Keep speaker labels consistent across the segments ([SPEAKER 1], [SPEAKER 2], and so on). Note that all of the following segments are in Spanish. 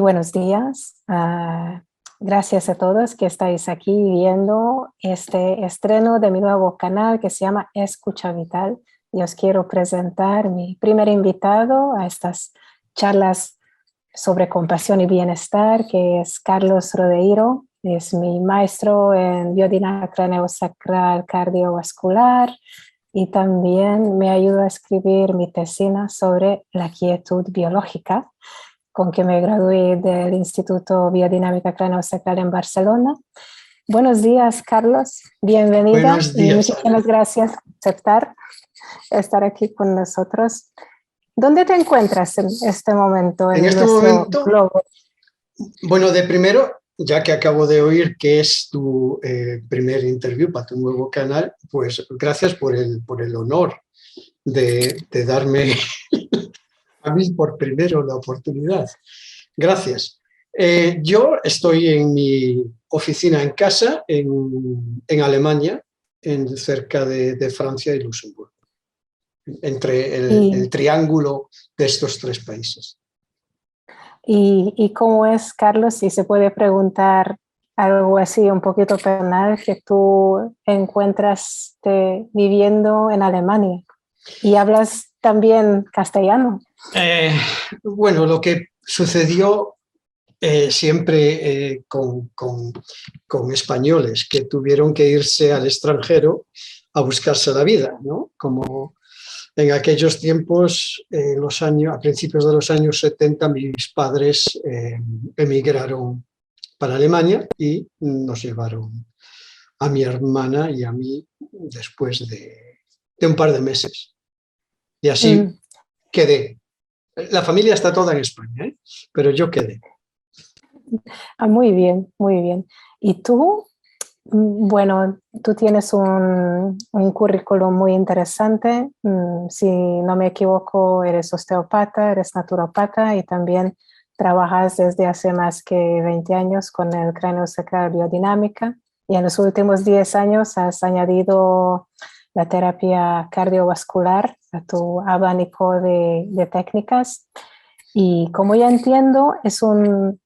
[SPEAKER 1] buenos días. Gracias a todos que estáis aquí viendo este estreno de mi nuevo canal que se llama Escucha Vital. Y os quiero presentar mi primer invitado a estas charlas sobre compasión y bienestar, que es Carlos Rodeiro. Es mi maestro en biodinámica craneosacral cardiovascular y también me ayuda a escribir mi tesina sobre la quietud biológica, con que me gradué del Instituto Biodinámica Craneosacral en Barcelona. Buenos días, Carlos. Bienvenida.
[SPEAKER 2] Buenos días,
[SPEAKER 1] y muchísimas gracias por aceptar estar aquí con nosotros. ¿Dónde te encuentras en este momento
[SPEAKER 2] en este
[SPEAKER 1] nuestro
[SPEAKER 2] momento,
[SPEAKER 1] globo?
[SPEAKER 2] Bueno, de primero, ya que acabo de oír que es tu primer interview para tu nuevo canal, pues gracias por el honor de darme a mí por primero la oportunidad. Gracias. Yo estoy en mi oficina en casa, en Alemania, cerca de Francia y Luxemburgo, entre el triángulo de estos tres países.
[SPEAKER 1] ¿Y cómo es, Carlos, si se puede preguntar algo así un poquito personal, que tú encuentras viviendo en Alemania y hablas también castellano?
[SPEAKER 2] Bueno, lo que sucedió siempre con españoles que tuvieron que irse al extranjero a buscarse la vida, ¿no? Como en aquellos tiempos, a principios de los años 70, mis padres emigraron para Alemania y nos llevaron a mi hermana y a mí después de un par de meses. Y así quedé. La familia está toda en España, ¿eh? Pero yo quedé.
[SPEAKER 1] Muy bien, muy bien. ¿Y tú? Bueno, tú tienes un currículum muy interesante. Si no me equivoco, eres osteopata, eres naturopata y también trabajas desde hace más que 20 años con el craneosacral biodinámica. Y en los últimos 10 años has añadido la terapia cardiovascular a tu abanico de técnicas. Y como ya entiendo, es un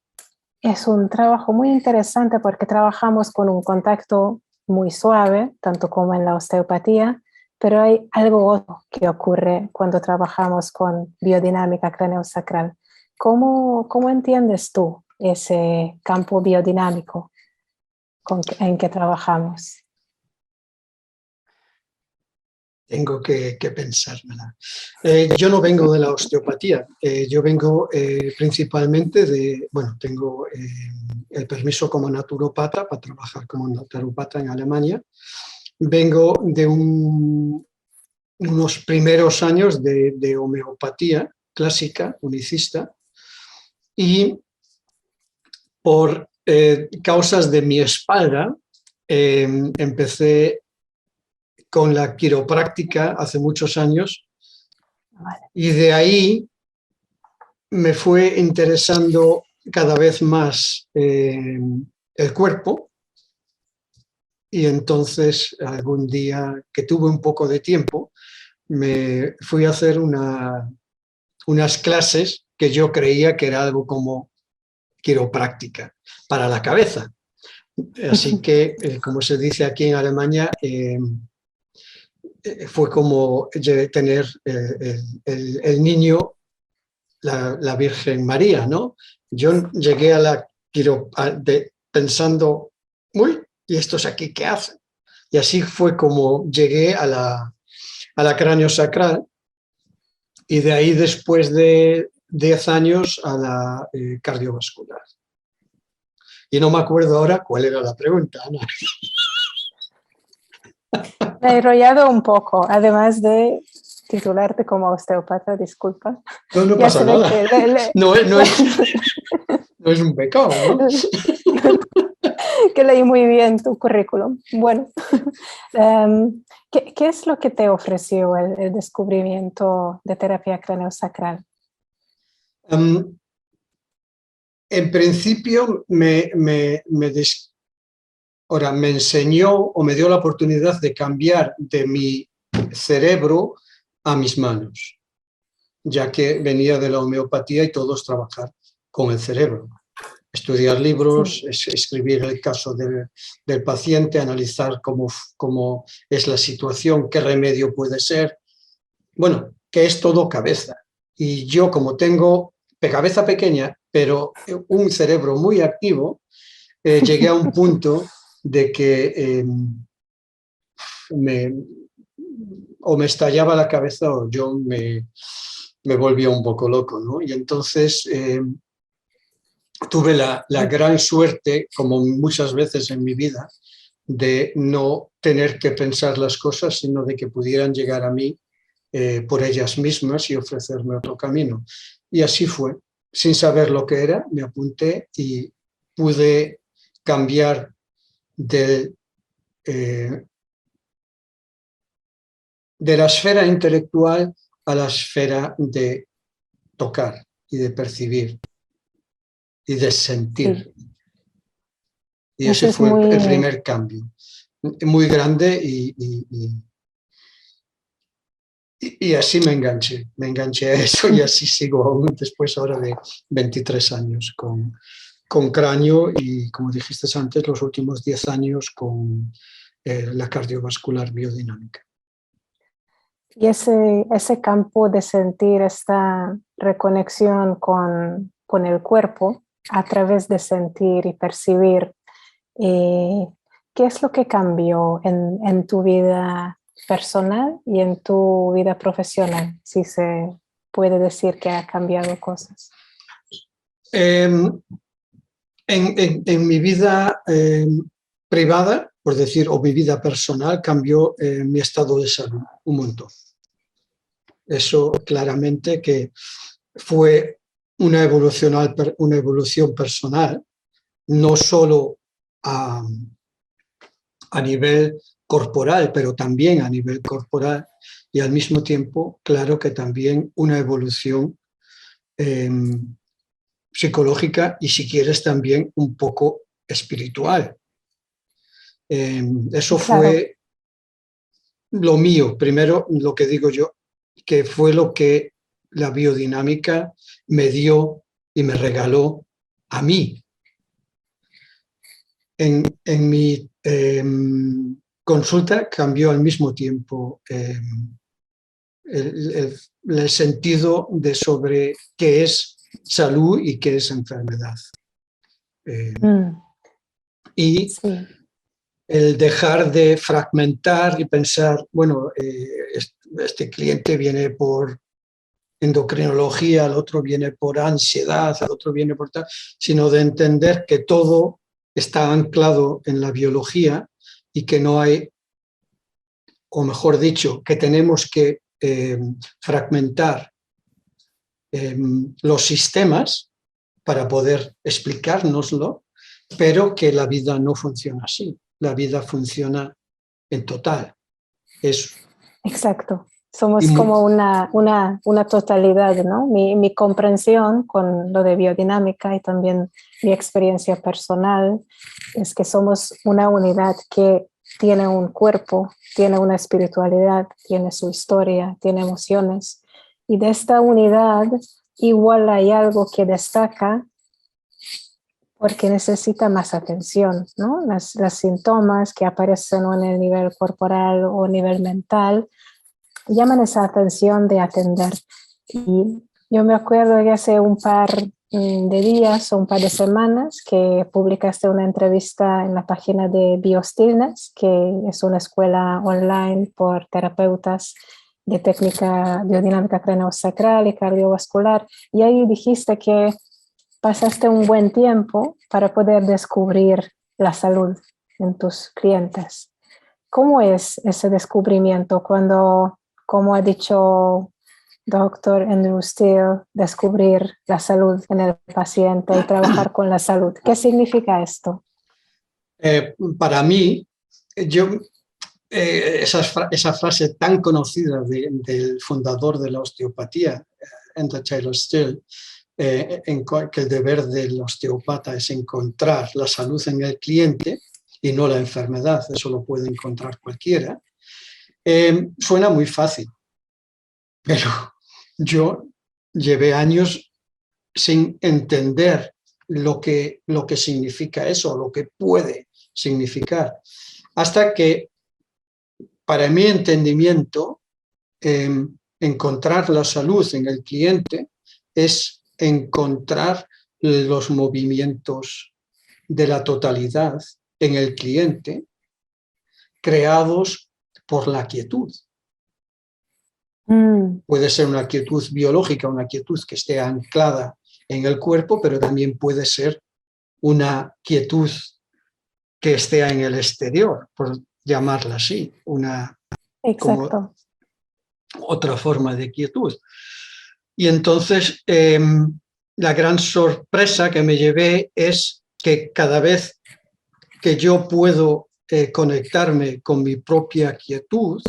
[SPEAKER 1] trabajo muy interesante porque trabajamos con un contacto muy suave, tanto como en la osteopatía, pero hay algo otro que ocurre cuando trabajamos con biodinámica craneosacral. ¿Cómo entiendes tú ese campo biodinámico en que trabajamos?
[SPEAKER 2] Tengo que pensármela. Yo no vengo de la osteopatía, yo vengo principalmente tengo el permiso como naturopata para trabajar como naturopata en Alemania. Vengo de unos primeros años de homeopatía clásica, unicista, y por causas de mi espalda empecé con la quiropráctica hace muchos años y de ahí me fue interesando cada vez más el cuerpo y entonces algún día que tuve un poco de tiempo me fui a hacer unas clases que yo creía que era algo como quiropráctica para la cabeza. Así que, como se dice aquí en Alemania, fue como tener el niño, la Virgen María, ¿no? Yo llegué pensando, uy, ¿y estos aquí qué hacen? Y así fue como llegué a la craneosacral y de ahí después de 10 años a la cardiovascular. Y no me acuerdo ahora cuál era la pregunta, Ana.
[SPEAKER 1] Me he enrollado un poco, además de titularte como osteopata, disculpa.
[SPEAKER 2] No pasa nada. No es un pecado, ¿no?
[SPEAKER 1] Que leí muy bien tu currículum. Bueno, ¿qué es lo que te ofreció el descubrimiento de terapia craneosacral?
[SPEAKER 2] En principio me enseñó o me dio la oportunidad de cambiar de mi cerebro a mis manos, ya que venía de la homeopatía y todos trabajar con el cerebro. Estudiar libros,
[SPEAKER 1] Sí.
[SPEAKER 2] escribir el caso del paciente, analizar cómo es la situación, qué remedio puede ser. Bueno, que es todo cabeza. Y yo, como tengo cabeza pequeña, pero un cerebro muy activo, llegué a un punto de que o me estallaba la cabeza o yo me volvía un poco loco, ¿no? Y entonces tuve la gran suerte, como muchas veces en mi vida, de no tener que pensar las cosas, sino de que pudieran llegar a mí por ellas mismas y ofrecerme otro camino. Y así fue. Sin saber lo que era, me apunté y pude cambiar eh, de la esfera intelectual a la esfera de tocar y de percibir y de sentir.
[SPEAKER 1] Sí.
[SPEAKER 2] Y
[SPEAKER 1] Eso
[SPEAKER 2] ese
[SPEAKER 1] es
[SPEAKER 2] fue el
[SPEAKER 1] muy,
[SPEAKER 2] primer cambio, muy grande y así me enganché a eso y así sigo aún después ahora de 23 años con cráneo y, como dijiste antes, los últimos 10 años con la cardiovascular biodinámica.
[SPEAKER 1] y ese campo de sentir esta reconexión con el cuerpo a través de sentir y percibir, ¿qué es lo que cambió en tu vida personal y en tu vida profesional? Si se puede decir que ha cambiado cosas.
[SPEAKER 2] En mi vida privada, por decir, o mi vida personal, cambió mi estado de salud un montón. Eso claramente que fue una evolución personal, no solo a nivel corporal, pero también a nivel corporal, y al mismo tiempo, claro que también una evolución psicológica y, si quieres, también un poco espiritual. Eso
[SPEAKER 1] Claro,
[SPEAKER 2] fue lo mío, primero lo que digo yo, que fue lo que la biodinámica me dio y me regaló a mí. En mi consulta cambió al mismo tiempo el sentido de sobre qué es salud y qué es enfermedad. Y
[SPEAKER 1] sí,
[SPEAKER 2] el dejar de fragmentar y pensar, bueno, este cliente viene por endocrinología, el otro viene por ansiedad, el otro viene por tal, sino de entender que todo está anclado en la biología y que no hay, o mejor dicho, que tenemos que fragmentar los sistemas para poder explicárnoslo, pero que la vida no funciona así. La vida funciona en total.
[SPEAKER 1] exacto. Somos como una totalidad, ¿no? Mi comprensión con lo de biodinámica y también mi experiencia personal es que somos una unidad que tiene un cuerpo, tiene una espiritualidad, tiene su historia, tiene emociones. Y de esta unidad igual hay algo que destaca porque necesita más atención, ¿no? Las síntomas que aparecen en el nivel corporal o nivel mental llaman esa atención de atender. Y yo me acuerdo que hace un par de días o un par de semanas que publicaste una entrevista en la página de BioStillness, que es una escuela online por terapeutas de técnica biodinámica craneosacral y cardiovascular. Y ahí dijiste que pasaste un buen tiempo para poder descubrir la salud en tus clientes. ¿Cómo es ese descubrimiento cuando, como ha dicho doctor Andrew Steele, descubrir la salud en el paciente y trabajar con la salud? ¿Qué significa esto?
[SPEAKER 2] Para mí, yo, esa frase tan conocida del fundador de la osteopatía, Andrew Taylor Still, que el deber del osteopata es encontrar la salud en el cliente y no la enfermedad, eso lo puede encontrar cualquiera, suena muy fácil, pero yo llevé años sin entender lo que significa eso, lo que puede significar. Hasta que, para mi entendimiento, encontrar la salud en el cliente es encontrar los movimientos de la totalidad en el cliente creados por la quietud. Puede ser una quietud biológica, una quietud que esté anclada en el cuerpo, pero también puede ser una quietud que esté en el exterior, por llamarla así, como otra forma de quietud. Y entonces la gran sorpresa que me llevé es que cada vez que yo puedo conectarme con mi propia quietud,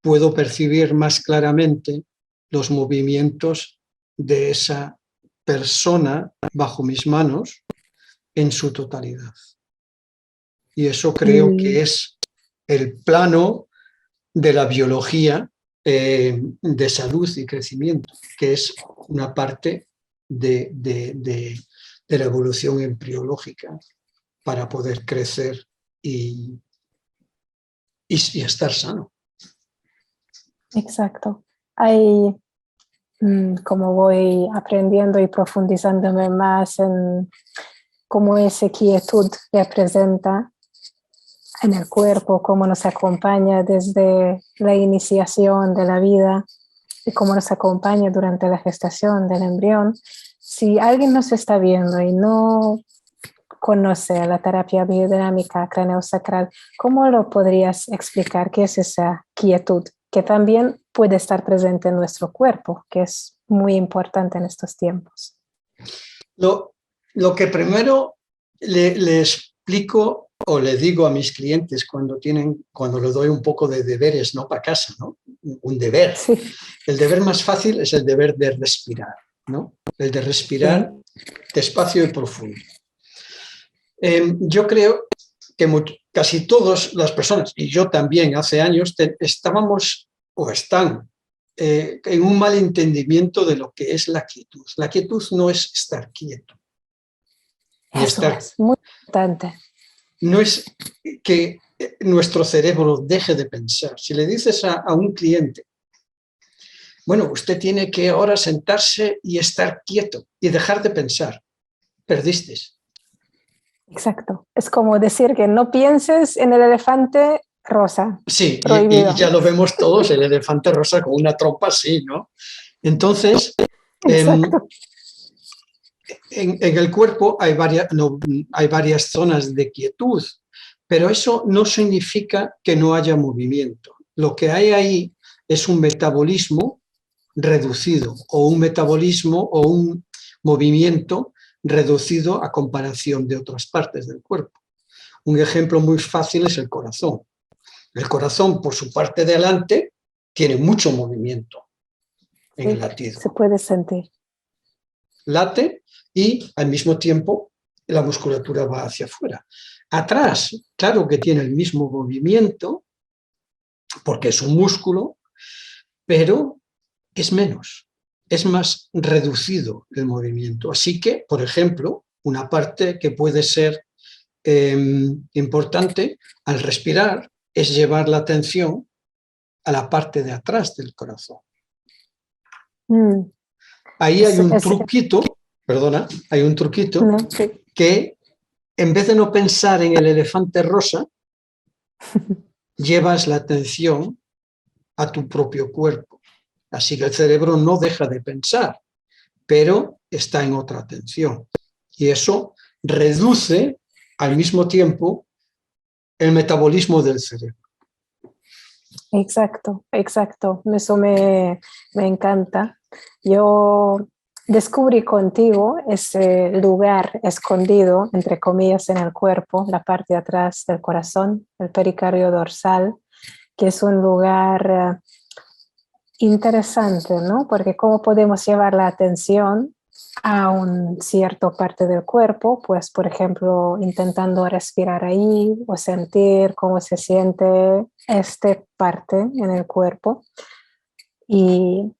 [SPEAKER 2] puedo percibir más claramente los movimientos de esa persona bajo mis manos en su totalidad. Y eso creo que es el plano de la biología de salud y crecimiento, que es una parte de la evolución embriológica para poder crecer y estar sano.
[SPEAKER 1] Exacto. Hay, como voy aprendiendo y profundizándome más en cómo esa quietud representa en el cuerpo, cómo nos acompaña desde la iniciación de la vida y cómo nos acompaña durante la gestación del embrión. Si alguien nos está viendo y no conoce la terapia biodinámica craneosacral, ¿cómo lo podrías explicar? ¿Qué es esa quietud? Que también puede estar presente en nuestro cuerpo, que es muy importante en estos tiempos.
[SPEAKER 2] Lo que primero le explico o le digo a mis clientes cuando les doy un poco de deberes, no para casa, ¿no? Un deber.
[SPEAKER 1] Sí.
[SPEAKER 2] El deber más fácil es el deber de respirar, ¿no? El de respirar despacio y profundo. Yo creo que casi todas las personas, y yo también hace años, estábamos o están en un mal entendimiento de lo que es la quietud. La quietud no es estar quieto.
[SPEAKER 1] Eso es muy importante.
[SPEAKER 2] No es que nuestro cerebro deje de pensar. Si le dices a un cliente, bueno, usted tiene que ahora sentarse y estar quieto y dejar de pensar, perdiste.
[SPEAKER 1] Exacto. Es como decir que no pienses en el elefante rosa.
[SPEAKER 2] Sí, y ya lo vemos todos, el elefante rosa con una trompa así, ¿no? Entonces, en el cuerpo hay varias zonas de quietud, pero eso no significa que no haya movimiento. Lo que hay ahí es un metabolismo reducido o un metabolismo o un movimiento reducido a comparación de otras partes del cuerpo. Un ejemplo muy fácil es el corazón. El corazón, por su parte de adelante, tiene mucho movimiento en el latido.
[SPEAKER 1] Se puede sentir.
[SPEAKER 2] Late y al mismo tiempo la musculatura va hacia afuera. Atrás, claro que tiene el mismo movimiento, porque es un músculo, pero es menos, es más reducido el movimiento. Así que, por ejemplo, una parte que puede ser importante al respirar es llevar la atención a la parte de atrás del corazón. Ahí hay un truquito, perdona, hay un truquito que en vez de no pensar en el elefante rosa, llevas la atención a tu propio cuerpo. Así que el cerebro no deja de pensar, pero está en otra atención. Y eso reduce al mismo tiempo el metabolismo del cerebro.
[SPEAKER 1] Exacto, exacto. Eso me encanta. Yo descubrí contigo ese lugar escondido, entre comillas, en el cuerpo, la parte de atrás del corazón, el pericardio dorsal, que es un lugar interesante, ¿no? Porque cómo podemos llevar la atención a una cierta parte del cuerpo, pues por ejemplo intentando respirar ahí o sentir cómo se siente esta parte en el cuerpo. Y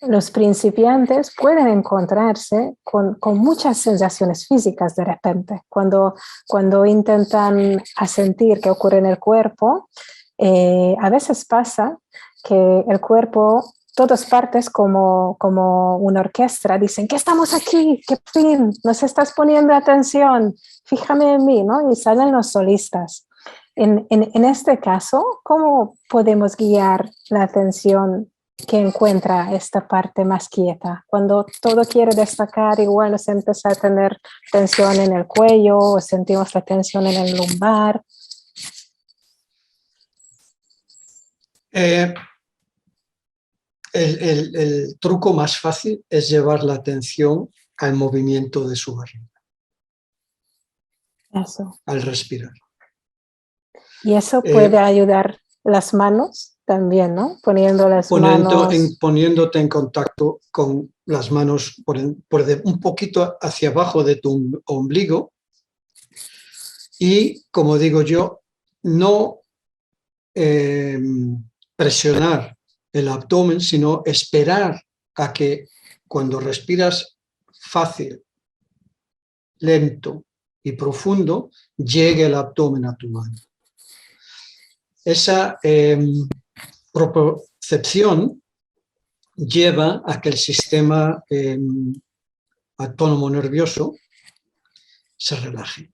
[SPEAKER 1] los principiantes pueden encontrarse con muchas sensaciones físicas de repente. Cuando intentan sentir qué ocurre en el cuerpo, a veces pasa que el cuerpo, todas partes como una orquesta, dicen que estamos aquí, que fin, nos estás poniendo atención, fíjame en mí, ¿no? Y salen los solistas. En este caso, ¿cómo podemos guiar la atención que encuentra esta parte más quieta? Cuando todo quiere destacar, igual nos empieza a tener tensión en el cuello o sentimos la tensión en el lumbar.
[SPEAKER 2] El truco más fácil es llevar la atención al movimiento de su barriga,
[SPEAKER 1] Eso.
[SPEAKER 2] al respirar.
[SPEAKER 1] Y eso puede ayudar las manos también, ¿no?
[SPEAKER 2] Poniéndote en contacto con las manos un poquito hacia abajo de tu ombligo y, como digo yo, no presionar el abdomen, sino esperar a que cuando respiras fácil, lento y profundo, llegue el abdomen a tu mano. Esa propiocepción lleva a que el sistema autónomo nervioso se relaje.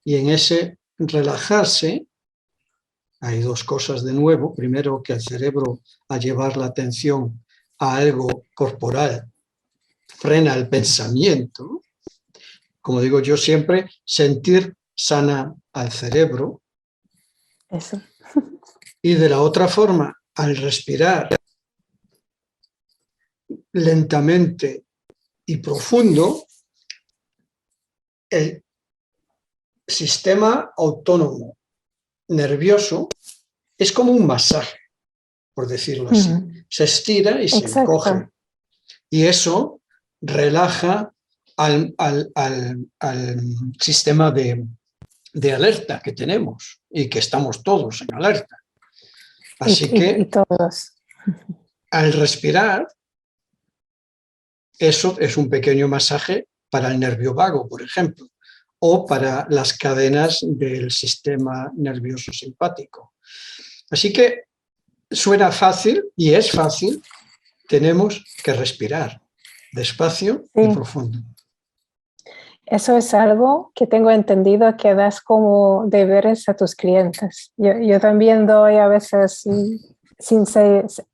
[SPEAKER 2] Y en ese relajarse hay dos cosas de nuevo. Primero, que el cerebro, al llevar la atención a algo corporal, frena el pensamiento. Como digo yo siempre, sentir sana al cerebro.
[SPEAKER 1] Eso.
[SPEAKER 2] Y de la otra forma, al respirar lentamente y profundo, el sistema autónomo nervioso es como un masaje, por decirlo así. Se estira y se encoge. Y eso relaja al sistema de alerta que tenemos y que estamos todos en alerta. Así que
[SPEAKER 1] todos.
[SPEAKER 2] Al respirar, eso es un pequeño masaje para el nervio vago, por ejemplo, o para las cadenas del sistema nervioso simpático. Así que suena fácil y es fácil, tenemos que respirar despacio y profundo.
[SPEAKER 1] Eso es algo que tengo entendido que das como deberes a tus clientes. Yo también doy a veces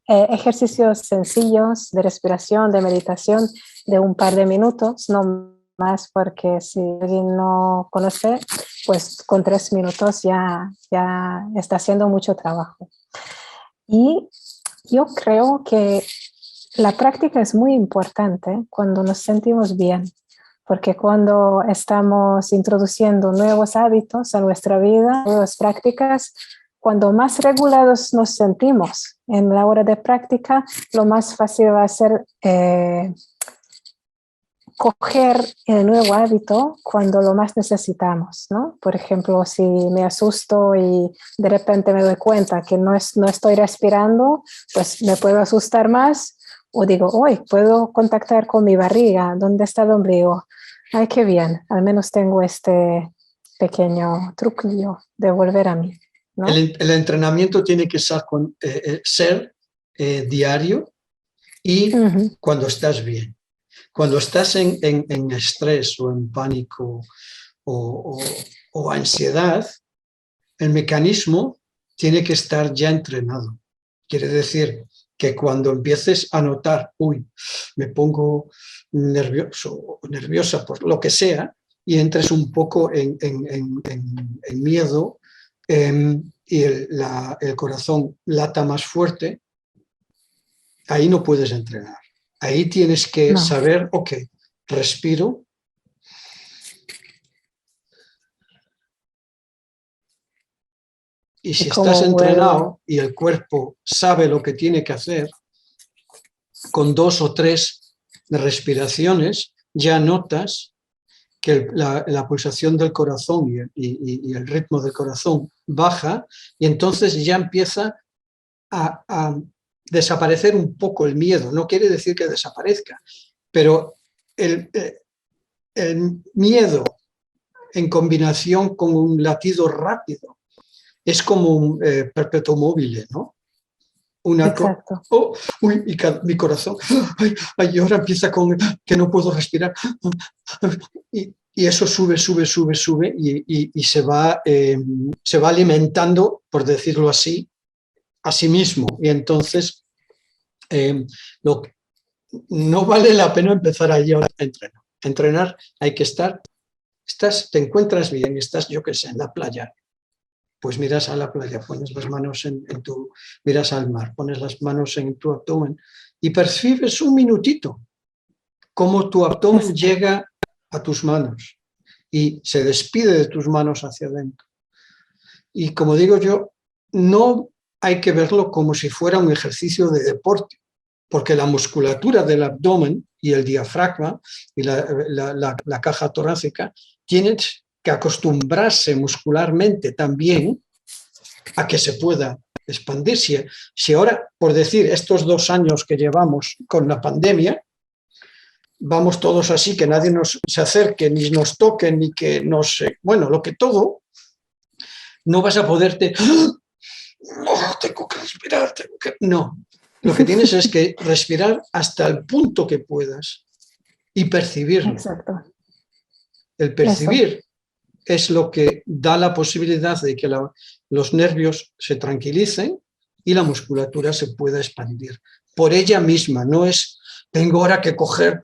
[SPEAKER 1] ejercicios sencillos de respiración, de meditación, de un par de minutos, no más, porque si alguien no conoce, pues con 3 minutos ya está haciendo mucho trabajo. Y yo creo que la práctica es muy importante cuando nos sentimos bien, porque cuando estamos introduciendo nuevos hábitos a nuestra vida, nuevas prácticas, cuando más regulados nos sentimos en la hora de práctica, lo más fácil va a ser coger el nuevo hábito cuando lo más necesitamos, ¿no? Por ejemplo, si me asusto y de repente me doy cuenta que no estoy respirando, pues me puedo asustar más, o digo, hoy puedo contactar con mi barriga, ¿dónde está el ombligo? Ay, qué bien, al menos tengo este pequeño truquillo de volver a mí, ¿no?
[SPEAKER 2] El entrenamiento tiene que ser diario y cuando estás bien. Cuando estás en estrés o en pánico o ansiedad, el mecanismo tiene que estar ya entrenado. Quiere decir que cuando empieces a notar, uy, me pongo nervioso o nerviosa por lo que sea, y entres un poco en miedo y el corazón lata más fuerte, ahí no puedes entrenar. Ahí tienes que saber, ok, respiro. Y si estás entrenado y el cuerpo sabe lo que tiene que hacer, con 2 o 3 respiraciones ya notas que la pulsación del corazón y el ritmo del corazón baja, y entonces ya empieza a desaparecer un poco el miedo. No quiere decir que desaparezca, pero el miedo en combinación con un latido rápido es como un perpetuo móvil, ¿no?
[SPEAKER 1] Exacto.
[SPEAKER 2] Oh, uy, mi corazón, ay, ay, y ahora empieza con que no puedo respirar. Y eso sube, sube, sube, sube y se va alimentando, por decirlo así, a sí mismo. Y entonces no vale la pena empezar ahí a entrenar. Entrenar hay que estar, te encuentras bien, estás, yo qué sé, en la playa. Pues miras a la playa, pones las manos miras al mar, pones las manos en tu abdomen y percibes un minutito cómo tu abdomen llega a tus manos y se despide de tus manos hacia adentro. Y como digo yo, no hay que verlo como si fuera un ejercicio de deporte, porque la musculatura del abdomen y el diafragma y la caja torácica tienen que acostumbrarse muscularmente también a que se pueda expandir. Si ahora, por decir, estos 2 años que llevamos con la pandemia, vamos todos así, que nadie se acerque, ni nos toque, ni que bueno, lo que todo, no vas a poderte, oh, tengo que respirar, no. Lo que tienes es que respirar hasta el punto que puedas y percibirlo.
[SPEAKER 1] Exacto.
[SPEAKER 2] El percibir es lo que da la posibilidad de que los nervios se tranquilicen y la musculatura se pueda expandir por ella misma. No es, tengo ahora que coger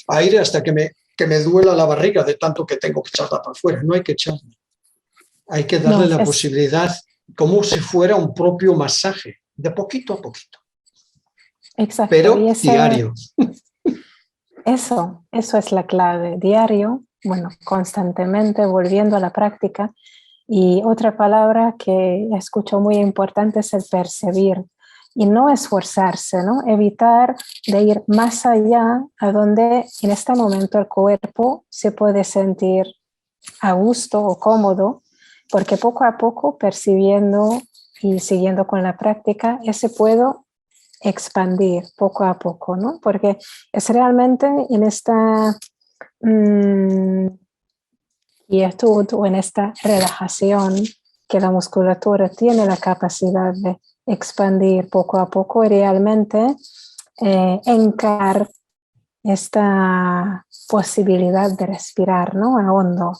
[SPEAKER 2] aire hasta que me duela la barriga de tanto que tengo que echarla para afuera. No hay que echarla. Hay que darle la posibilidad como si fuera un propio masaje, de poquito a poquito.
[SPEAKER 1] Exacto.
[SPEAKER 2] Pero diario.
[SPEAKER 1] Eso es la clave, diario, bueno, constantemente volviendo a la práctica. Y otra palabra que escucho muy importante es el percibir y no esforzarse, ¿no? Evitar de ir más allá a donde en este momento el cuerpo se puede sentir a gusto o cómodo, porque poco a poco percibiendo y siguiendo con la práctica, ese puedo expandir poco a poco, ¿no? Porque es realmente en esta quietud o en esta relajación que la musculatura tiene la capacidad de expandir poco a poco y realmente encarar esta posibilidad de respirar, ¿no? A hondo.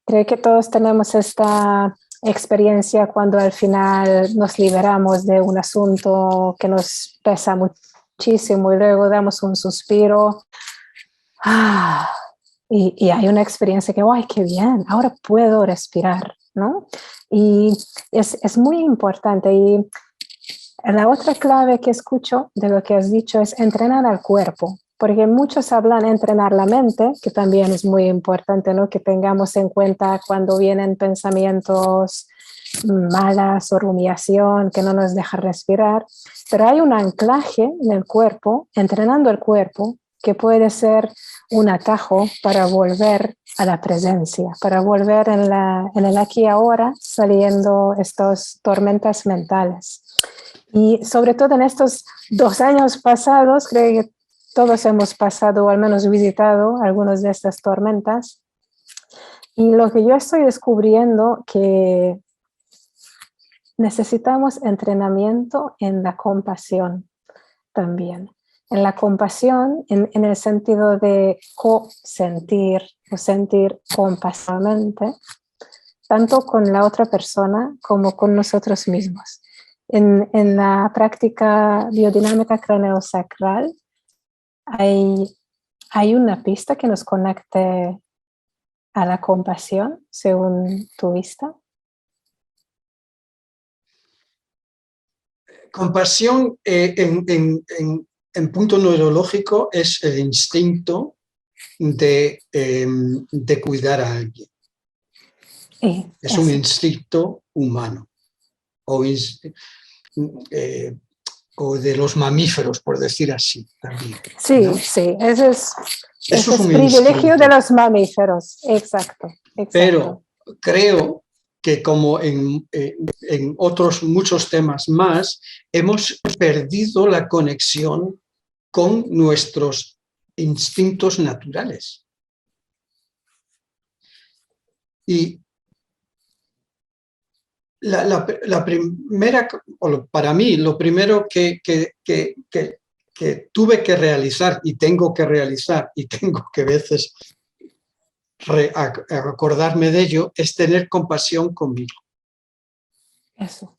[SPEAKER 1] Creo que todos tenemos esta experiencia cuando al final nos liberamos de un asunto que nos pesa muchísimo y luego damos un suspiro y hay una experiencia que, ¡ay, qué bien! Ahora puedo respirar, ¿no? Y es muy importante. Y la otra clave que escucho de lo que has dicho es entrenar al cuerpo, porque muchos hablan de entrenar la mente, que también es muy importante, ¿no? Que tengamos en cuenta cuando vienen pensamientos malas o rumiación que no nos deja respirar, pero hay un anclaje en el cuerpo, entrenando el cuerpo, que puede ser un atajo para volver a la presencia, para volver en el aquí y ahora, saliendo estas tormentas mentales. Y sobre todo en estos 2 años pasados, creo que todos hemos pasado o al menos visitado algunas de estas tormentas. Y lo que yo estoy descubriendo que necesitamos entrenamiento en la compasión también. En la compasión, en el sentido de co-sentir o sentir compasivamente, tanto con la otra persona como con nosotros mismos. En la práctica biodinámica craneosacral hay una pista que nos conecte a la compasión, según tu vista.
[SPEAKER 2] Compasión en punto neurológico es el instinto de cuidar a alguien. Es un instinto humano o de los mamíferos, por decir así también.
[SPEAKER 1] Sí, ¿no? Sí, ese es un privilegio de los mamíferos, exacto.
[SPEAKER 2] Pero creo que como en otros muchos temas más, hemos perdido la conexión con nuestros instintos naturales. Y la primera, para mí, lo primero que tuve que realizar y tengo que realizar, y tengo que a veces acordarme de ello, es tener compasión conmigo.
[SPEAKER 1] Eso.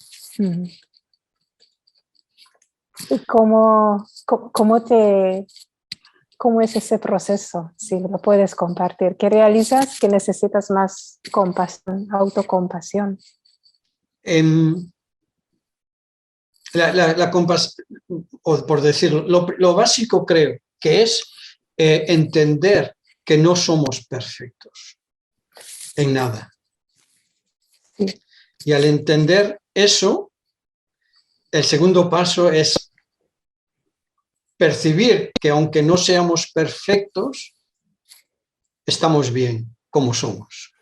[SPEAKER 1] ¿Y cómo es ese proceso? Si lo puedes compartir. ¿Qué realizas que necesitas más compasión, autocompasión?
[SPEAKER 2] La compasión, o por decirlo, lo básico creo que es entender que no somos perfectos en nada.
[SPEAKER 1] Sí.
[SPEAKER 2] Y al entender eso, el segundo paso es percibir que aunque no seamos perfectos, estamos bien como somos.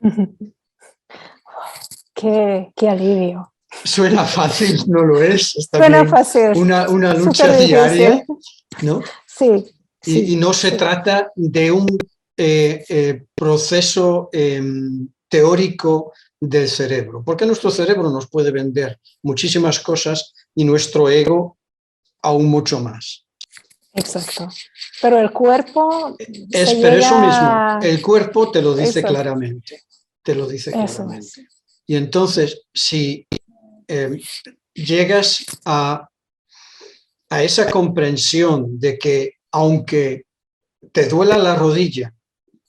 [SPEAKER 1] Qué alivio.
[SPEAKER 2] Suena fácil, no lo es. Está
[SPEAKER 1] Suena
[SPEAKER 2] bien.
[SPEAKER 1] Fácil.
[SPEAKER 2] Una lucha diaria, ¿no?
[SPEAKER 1] Sí.
[SPEAKER 2] Y no se trata de un proceso teórico del cerebro, porque nuestro cerebro nos puede vender muchísimas cosas y nuestro ego aún mucho más.
[SPEAKER 1] Exacto. Pero el cuerpo...
[SPEAKER 2] Pero eso mismo, el cuerpo te lo dice claramente. Te lo dice claramente. Y entonces, si llegas a esa comprensión de que aunque te duela la rodilla,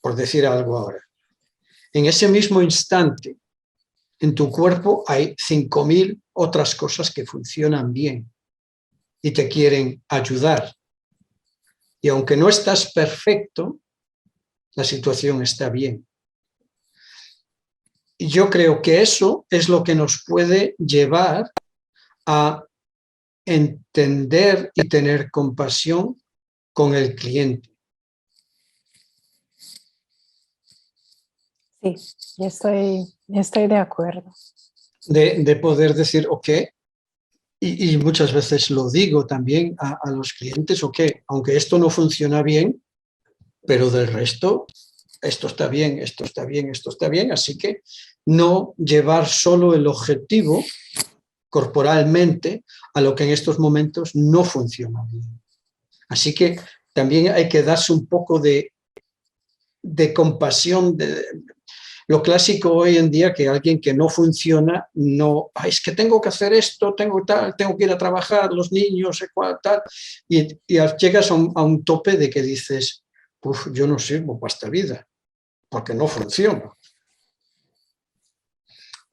[SPEAKER 2] por decir algo ahora, en ese mismo instante en tu cuerpo hay 5.000 otras cosas que funcionan bien y te quieren ayudar. Y aunque no estás perfecto, la situación está bien. Y yo creo que eso es lo que nos puede llevar a entender y tener compasión con el cliente.
[SPEAKER 1] Sí, estoy de acuerdo.
[SPEAKER 2] De poder decir, ok, y muchas veces lo digo también a los clientes, ok, aunque esto no funciona bien, pero del resto, esto está bien, esto está bien, esto está bien, así que no llevar solo el objetivo corporalmente a lo que en estos momentos no funciona bien. Así que también hay que darse un poco de compasión. Lo clásico hoy en día, que alguien que no funciona, no, es que tengo que hacer esto, tengo que ir a trabajar, los niños, tal, y llegas a un tope de que dices, yo no sirvo para esta vida, porque no funciona.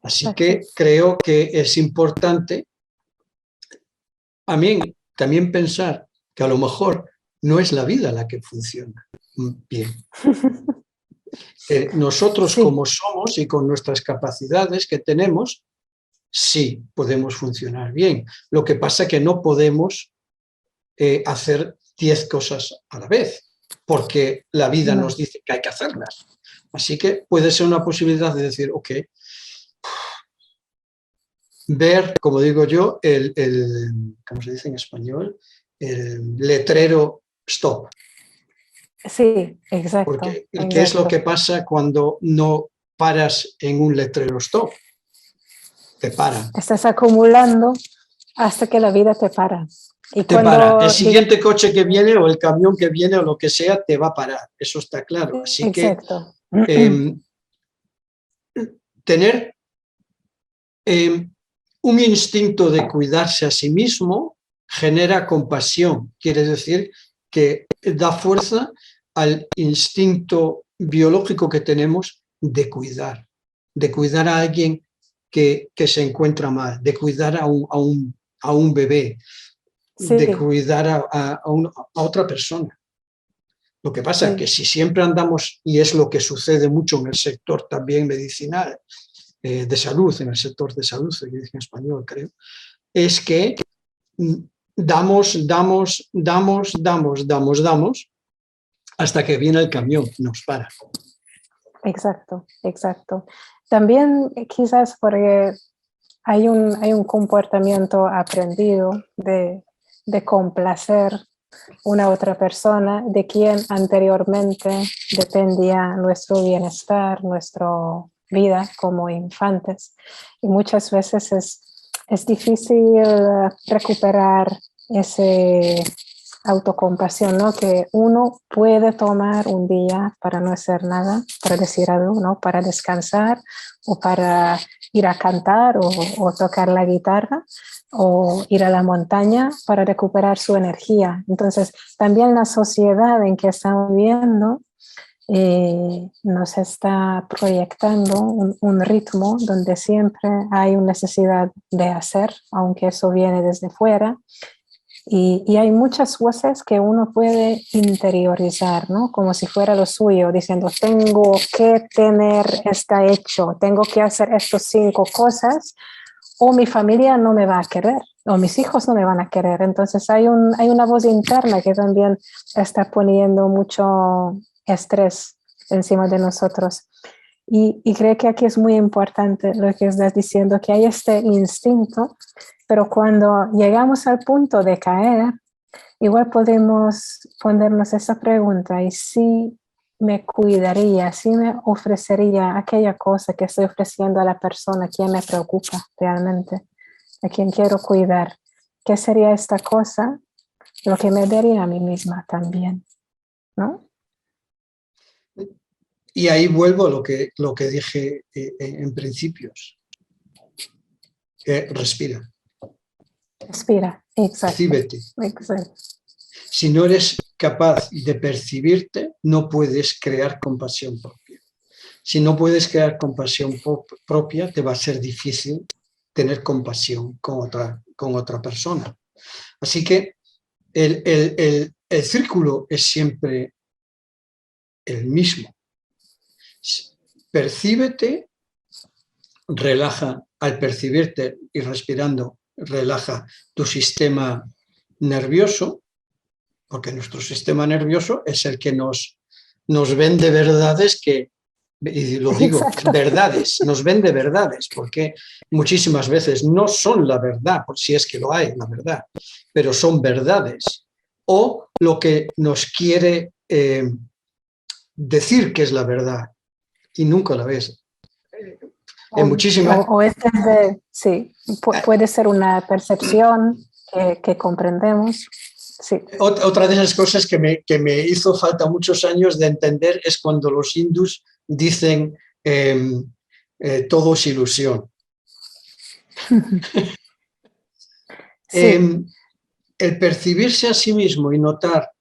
[SPEAKER 2] Así que creo que es importante a mí también pensar que a lo mejor no es la vida la que funciona bien. Nosotros como somos y con nuestras capacidades que tenemos, sí podemos funcionar bien. Lo que pasa es que no podemos hacer 10 cosas a la vez, porque la vida nos dice que hay que hacerlas. Así que puede ser una posibilidad de decir, ok, ver, como digo yo, ¿cómo se dice en español? El letrero stop.
[SPEAKER 1] Sí, exacto.
[SPEAKER 2] Porque ¿qué es lo que pasa cuando no paras en un letrero stop? Te para.
[SPEAKER 1] Estás acumulando hasta que la vida te para. Y
[SPEAKER 2] te para. El siguiente coche que viene o el camión que viene o lo que sea te va a parar. Eso está claro. Así
[SPEAKER 1] exacto.
[SPEAKER 2] que tener un instinto de cuidarse a sí mismo genera compasión. Quiere decir que da fuerza al instinto biológico que tenemos de cuidar a alguien que se encuentra mal, de cuidar a un bebé, de cuidar a otra persona. Lo que pasa es que si siempre andamos, y es lo que sucede mucho en el sector también medicinal, de salud, en el sector de salud, se dice en español, creo, es que damos, hasta que viene el camión, nos para.
[SPEAKER 1] Exacto. También quizás porque hay un comportamiento aprendido de complacer una otra persona de quien anteriormente dependía nuestro bienestar, nuestra vida como infantes. Y muchas veces es difícil recuperar ese autocompasión, ¿no? Que uno puede tomar un día para no hacer nada, para decir algo, ¿no? Para descansar o para ir a cantar o tocar la guitarra o ir a la montaña para recuperar su energía. Entonces, también la sociedad en que estamos viviendo nos está proyectando un ritmo donde siempre hay una necesidad de hacer, aunque eso viene desde fuera. Y hay muchas voces que uno puede interiorizar, ¿no? Como si fuera lo suyo, diciendo, tengo que tener esto hecho, tengo que hacer estas 5 cosas, o mi familia no me va a querer, o mis hijos no me van a querer. Entonces hay una voz interna que también está poniendo mucho estrés encima de nosotros. Y creo que aquí es muy importante lo que estás diciendo, que hay este instinto, pero cuando llegamos al punto de caer, igual podemos ponernos esa pregunta, ¿y si me cuidaría, si me ofrecería aquella cosa que estoy ofreciendo a la persona, quien me preocupa realmente, a quien quiero cuidar? ¿Qué sería esta cosa? Lo que me daría a mí misma también, ¿no?
[SPEAKER 2] Y ahí vuelvo a lo que dije en principios. Respira.
[SPEAKER 1] Respira, exacto.
[SPEAKER 2] Percíbete.
[SPEAKER 1] Exacto.
[SPEAKER 2] Si no eres capaz de percibirte, no puedes crear compasión propia. Si no puedes crear compasión propia, te va a ser difícil tener compasión con otra persona. Así que el círculo es siempre el mismo. Percíbete, relaja. Al percibirte y respirando, relaja tu sistema nervioso, porque nuestro sistema nervioso es el que nos vende verdades que, y lo digo,
[SPEAKER 1] Exacto.
[SPEAKER 2] verdades, nos vende verdades, porque muchísimas veces no son la verdad, si es que lo hay, la verdad, pero son verdades, o lo que nos quiere decir que es la verdad, y nunca la ves. En muchísimas...
[SPEAKER 1] Sí, puede ser una percepción que comprendemos. Sí.
[SPEAKER 2] Otra de esas cosas que me hizo falta muchos años de entender es cuando los hindús dicen todo es ilusión.
[SPEAKER 1] Sí.
[SPEAKER 2] El percibirse a sí mismo y notar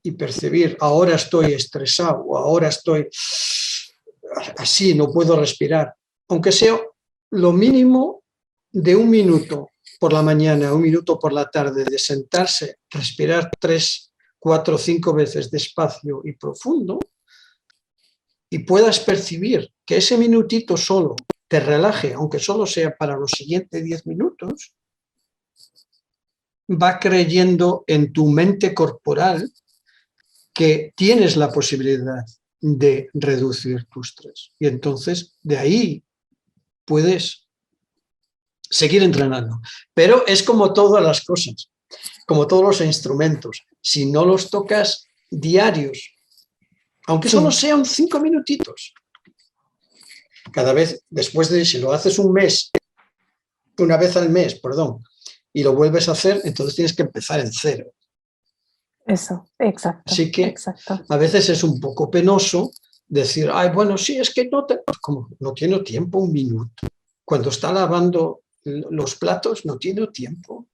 [SPEAKER 2] y percibir, ahora estoy estresado o ahora estoy así, no puedo respirar, aunque sea lo mínimo de 1 minuto por la mañana, 1 minuto por la tarde, de sentarse, respirar 3, 4, 5 veces despacio y profundo, y puedas percibir que ese minutito solo te relaje, aunque solo sea para los siguientes 10 minutos, va creyendo en tu mente corporal que tienes la posibilidad de reducir tu estrés. Y entonces de ahí puedes seguir entrenando. Pero es como todas las cosas, como todos los instrumentos. Si no los tocas diarios, aunque solo sean 5 minutitos, cada vez después de, si lo haces un mes, una vez al mes, perdón, y lo vuelves a hacer, entonces tienes que empezar en cero.
[SPEAKER 1] Eso, exacto.
[SPEAKER 2] Así que
[SPEAKER 1] exacto.
[SPEAKER 2] A veces es un poco penoso decir, ay, bueno, sí, es que como no tiene tiempo 1 minuto. Cuando está lavando los platos, no tiene tiempo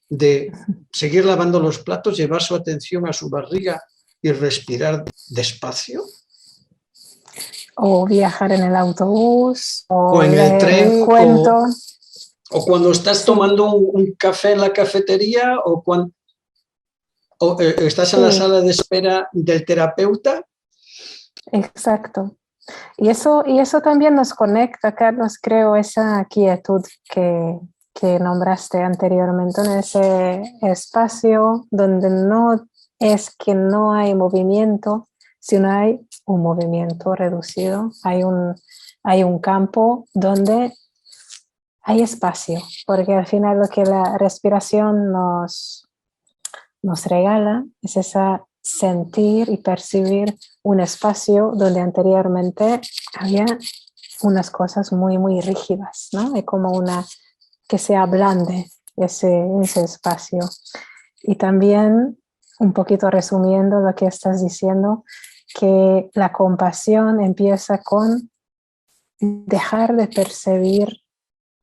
[SPEAKER 2] de seguir lavando los platos, llevar su atención a su barriga y respirar despacio.
[SPEAKER 1] O viajar en el autobús, o
[SPEAKER 2] en el tren,
[SPEAKER 1] el cuento.
[SPEAKER 2] O cuando estás tomando un café en la cafetería, o cuando estás en la sala de espera del terapeuta.
[SPEAKER 1] Exacto. Y eso también nos conecta, Carlos, creo, esa quietud que nombraste anteriormente, en ese espacio donde no es que no hay movimiento, sino hay un movimiento reducido, hay hay un campo donde hay espacio, porque al final lo que la respiración nos regala es esa sentir y percibir un espacio donde anteriormente había unas cosas muy, muy rígidas, ¿no? Es como que se ablande ese espacio. Y también, un poquito resumiendo lo que estás diciendo, que la compasión empieza con dejar de percibir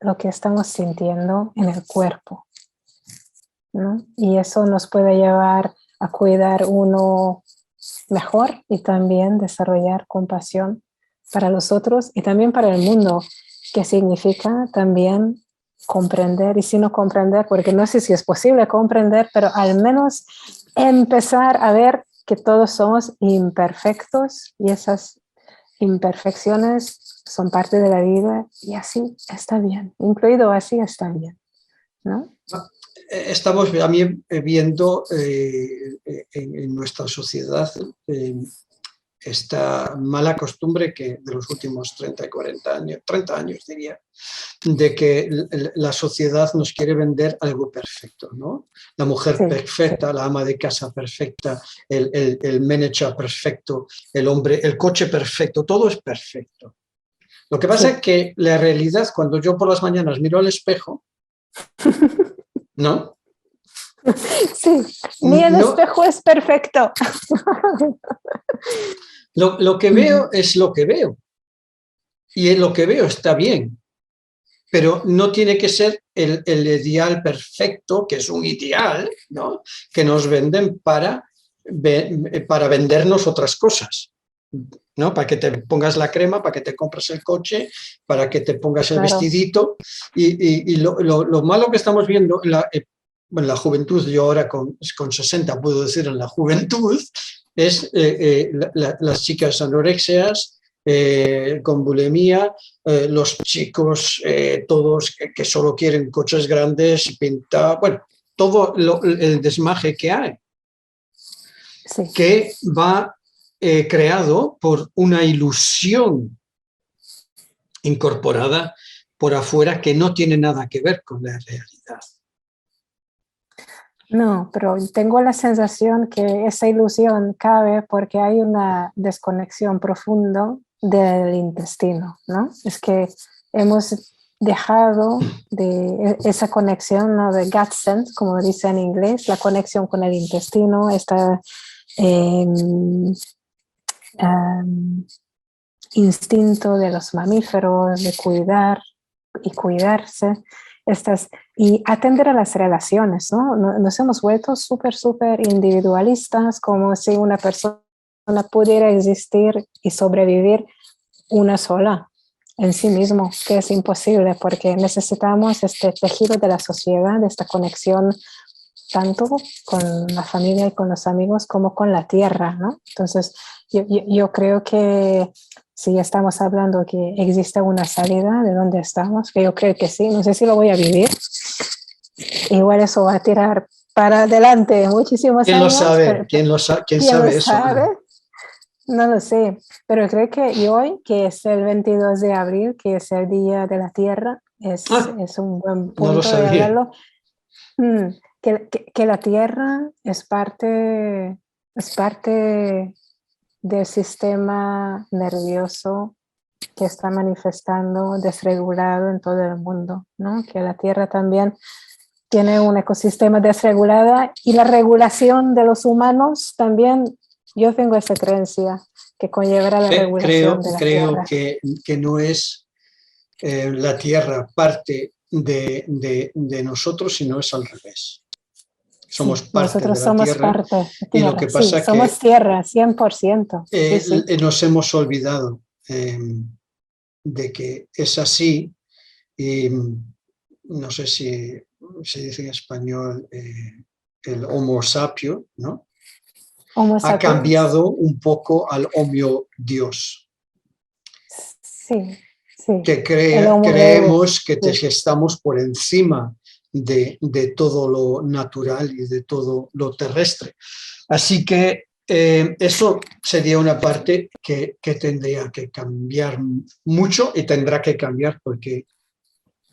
[SPEAKER 1] lo que estamos sintiendo en el cuerpo, ¿no? Y eso nos puede llevar a cuidar uno mejor y también desarrollar compasión para los otros y también para el mundo, que significa también comprender, y si no comprender, porque no sé si es posible comprender, pero al menos empezar a ver que todos somos imperfectos y esas imperfecciones son parte de la vida y así está bien, incluido así está bien, ¿no?
[SPEAKER 2] Estamos también viendo en nuestra sociedad esta mala costumbre que de los últimos 30 y 40 años, 30 años diría, de que la sociedad nos quiere vender algo perfecto, ¿no? La mujer
[SPEAKER 1] Sí,
[SPEAKER 2] perfecta,
[SPEAKER 1] sí.
[SPEAKER 2] la ama de casa perfecta, el manager perfecto, el hombre, el coche perfecto, todo es perfecto. Lo que pasa
[SPEAKER 1] Sí.
[SPEAKER 2] es que la realidad, cuando yo por las mañanas miro al espejo, ¿no?
[SPEAKER 1] Sí, ni el
[SPEAKER 2] No,
[SPEAKER 1] espejo es perfecto.
[SPEAKER 2] lo que veo es lo que veo. Y en lo que veo está bien, pero no tiene que ser el ideal perfecto, que es un ideal, ¿no? Que nos venden para vendernos otras cosas, ¿no? Para que te pongas la crema, para que te compres el coche, para que te pongas el
[SPEAKER 1] Claro.
[SPEAKER 2] vestidito. Y lo malo que estamos viendo en la juventud, yo ahora con 60 puedo decir en la juventud, es las chicas anorexias, con bulimia, los chicos todos que solo quieren coches grandes, pintar, bueno, todo el desmaje que hay,
[SPEAKER 1] Sí.
[SPEAKER 2] que va creado por una ilusión incorporada por afuera que no tiene nada que ver con la realidad.
[SPEAKER 1] No, pero tengo la sensación que esa ilusión cabe porque hay una desconexión profunda del intestino, ¿no? Es que hemos dejado de esa conexión, ¿no? De gut sense, como dice en inglés, la conexión con el intestino, esta instinto de los mamíferos de cuidar y cuidarse, y atender a las relaciones, ¿no? Nos hemos vuelto súper, súper individualistas, como si una persona pudiera existir y sobrevivir una sola en sí mismo, que es imposible porque necesitamos este tejido de la sociedad, esta conexión tanto con la familia y con los amigos como con la tierra, ¿no? Entonces, yo creo que si estamos hablando que existe una salida de donde estamos, que yo creo que sí, no sé si lo voy a vivir, igual eso va a tirar para adelante muchísimos
[SPEAKER 2] ¿Quién lo
[SPEAKER 1] años,
[SPEAKER 2] sabe?
[SPEAKER 1] pero
[SPEAKER 2] ¿Quién
[SPEAKER 1] ¿quién lo
[SPEAKER 2] sabe eso, Ana?
[SPEAKER 1] sabe? No lo sé, pero creo que hoy, que es el 22 de abril, que es el Día de la Tierra,
[SPEAKER 2] Ah,
[SPEAKER 1] es un buen
[SPEAKER 2] no lo
[SPEAKER 1] punto de
[SPEAKER 2] sabía.
[SPEAKER 1] hablarlo. Que la Tierra es parte del sistema nervioso que está manifestando desregulado en todo el mundo, ¿no? Que la Tierra también tiene un ecosistema desregulado y la regulación de los humanos también, yo tengo esa creencia que conllevará la regulación de la
[SPEAKER 2] Creo
[SPEAKER 1] Tierra.
[SPEAKER 2] que no es la Tierra parte de nosotros, sino es al revés. Somos
[SPEAKER 1] Sí,
[SPEAKER 2] parte de
[SPEAKER 1] nosotros
[SPEAKER 2] la
[SPEAKER 1] somos
[SPEAKER 2] Tierra
[SPEAKER 1] parte de
[SPEAKER 2] y lo
[SPEAKER 1] Tierra,
[SPEAKER 2] que
[SPEAKER 1] sí,
[SPEAKER 2] pasa es que
[SPEAKER 1] somos Tierra, 100%, sí, sí.
[SPEAKER 2] nos hemos olvidado de que es así y no sé si se dice en español el Homo sapio, ¿no?
[SPEAKER 1] Homo
[SPEAKER 2] Ha
[SPEAKER 1] sapiens.
[SPEAKER 2] cambiado un poco al Homo Dios,
[SPEAKER 1] Sí, sí.
[SPEAKER 2] que
[SPEAKER 1] El Homo
[SPEAKER 2] creemos que,
[SPEAKER 1] sí.
[SPEAKER 2] que estamos por encima de todo lo natural y de todo lo terrestre. Así que eso sería una parte que tendría que cambiar mucho y tendrá que cambiar porque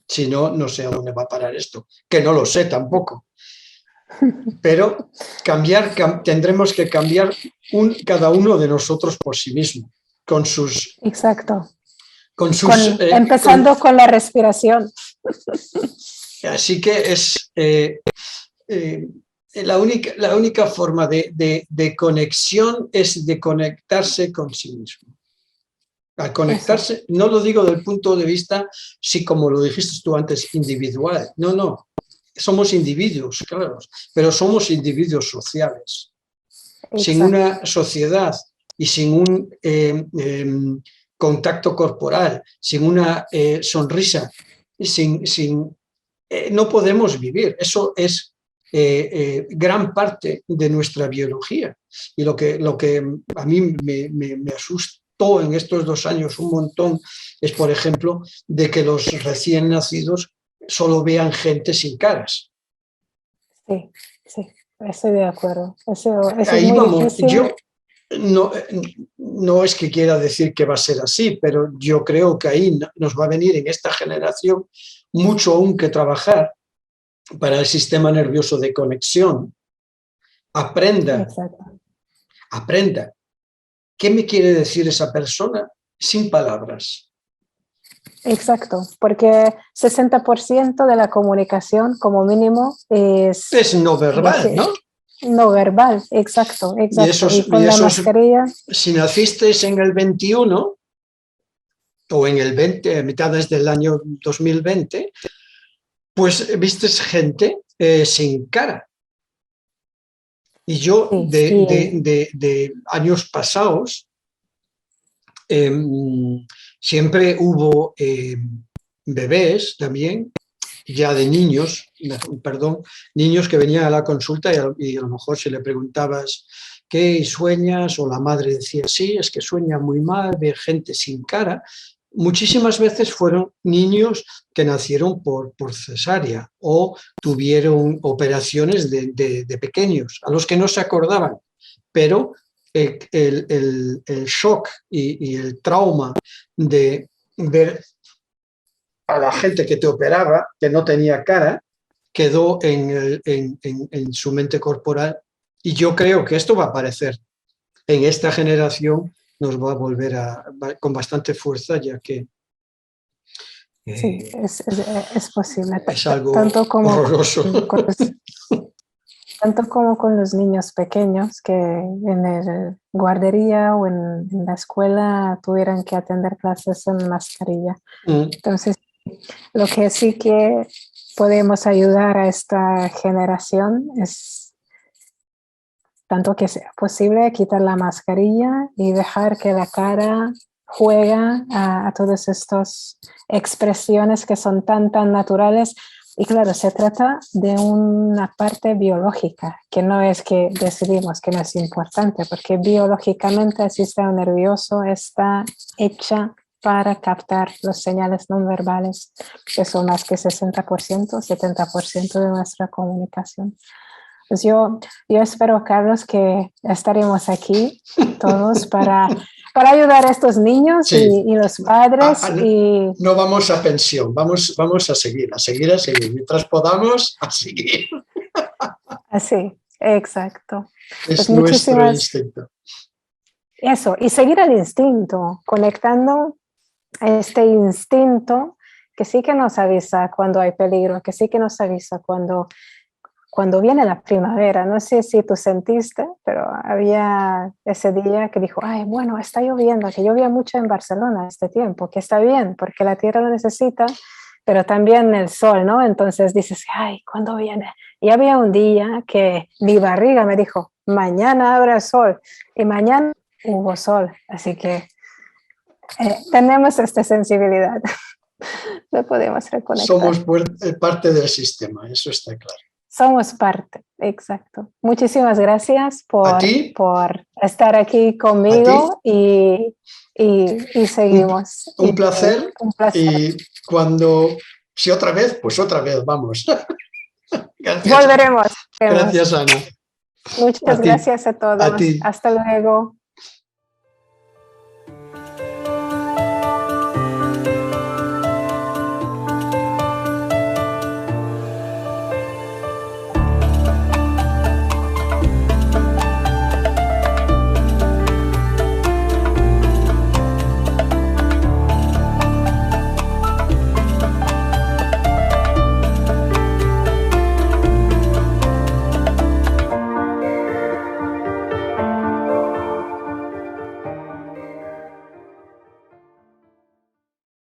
[SPEAKER 2] si no, no sé a dónde va a parar esto, que no lo sé tampoco. Pero tendremos que cambiar cada uno de nosotros por sí mismo, con sus...
[SPEAKER 1] Exacto.
[SPEAKER 2] Empezando
[SPEAKER 1] con la respiración.
[SPEAKER 2] Así que es la única forma de conexión es de conectarse con sí mismo. Al conectarse, eso. No lo digo del punto de vista, sí, como lo dijiste tú antes, individual. No, no. Somos individuos, claro, pero somos individuos sociales. Exacto. Sin una sociedad y sin un contacto corporal, sin una sonrisa, no podemos vivir. Eso es gran parte de nuestra biología. Y lo que a mí me asustó en estos 2 años un montón es, por ejemplo, de que los recién nacidos solo vean gente sin caras.
[SPEAKER 1] Sí, sí, estoy de acuerdo. Eso
[SPEAKER 2] ahí
[SPEAKER 1] es muy
[SPEAKER 2] vamos.
[SPEAKER 1] difícil.
[SPEAKER 2] Yo no es que quiera decir que va a ser así, pero yo creo que ahí nos va a venir en esta generación mucho aún que trabajar para el sistema nervioso de conexión. Aprenda.
[SPEAKER 1] Exacto.
[SPEAKER 2] Aprenda. ¿Qué me quiere decir esa persona sin palabras?
[SPEAKER 1] Exacto, porque 60% de la comunicación como mínimo es
[SPEAKER 2] no verbal, ¿no?
[SPEAKER 1] No verbal, exacto. Y con la mascarilla.
[SPEAKER 2] Si nacisteis en el 21 o en el 20, a mitades del año 2020, pues vistes gente sin cara. Y yo de años pasados siempre hubo bebés también, ya de niños, niños que venían a la consulta y a lo mejor si le preguntabas ¿qué sueñas? O la madre decía sí, es que sueña muy mal, ve gente sin cara. Muchísimas veces fueron niños que nacieron por cesárea o tuvieron operaciones de pequeños, a los que no se acordaban, pero el shock y el trauma de ver a la gente que te operaba, que no tenía cara, quedó en su mente corporal. Y yo creo que esto va a aparecer en esta generación, nos va a volver con bastante fuerza, ya que
[SPEAKER 1] sí, es posible.
[SPEAKER 2] Es algo horroroso.
[SPEAKER 1] Tanto como con los niños pequeños que en la guardería o en la escuela tuvieran que atender clases en mascarilla. Entonces, lo que sí que podemos ayudar a esta generación es, tanto que sea posible, quitar la mascarilla y dejar que la cara juega a todas estas expresiones que son tan naturales. Y claro, se trata de una parte biológica, que no es que decidimos que no es importante, porque biológicamente el sistema nervioso está hecha para captar los señales no verbales, que son más que 60%, 70% de nuestra comunicación. Pues yo espero, Carlos, que estaremos aquí todos para ayudar a estos niños sí. y los padres.
[SPEAKER 2] No vamos a pensión, vamos a seguir. Mientras podamos, a seguir.
[SPEAKER 1] Así, exacto.
[SPEAKER 2] Es pues nuestro instinto.
[SPEAKER 1] Eso, y seguir el instinto, conectando este instinto que sí que nos avisa cuando hay peligro, que sí que nos avisa cuando viene la primavera. No sé si tú sentiste, pero había ese día que dijo, ay, bueno, está lloviendo, que llovía mucho en Barcelona este tiempo, que está bien, porque la tierra lo necesita, pero también el sol, ¿no? Entonces dices, ay, ¿cuándo viene? Y había un día que mi barriga me dijo, mañana habrá sol, y mañana hubo sol, así que tenemos esta sensibilidad, lo podemos reconectar.
[SPEAKER 2] Somos parte del sistema, eso está claro.
[SPEAKER 1] Somos parte, exacto. Muchísimas gracias por estar aquí conmigo y seguimos.
[SPEAKER 2] Un placer. Y si otra vez, pues otra vez, vamos.
[SPEAKER 1] Gracias. Volveremos.
[SPEAKER 2] Gracias, Ana.
[SPEAKER 1] Muchas
[SPEAKER 2] A ti,
[SPEAKER 1] gracias a todos.
[SPEAKER 2] a ti.
[SPEAKER 1] Hasta luego.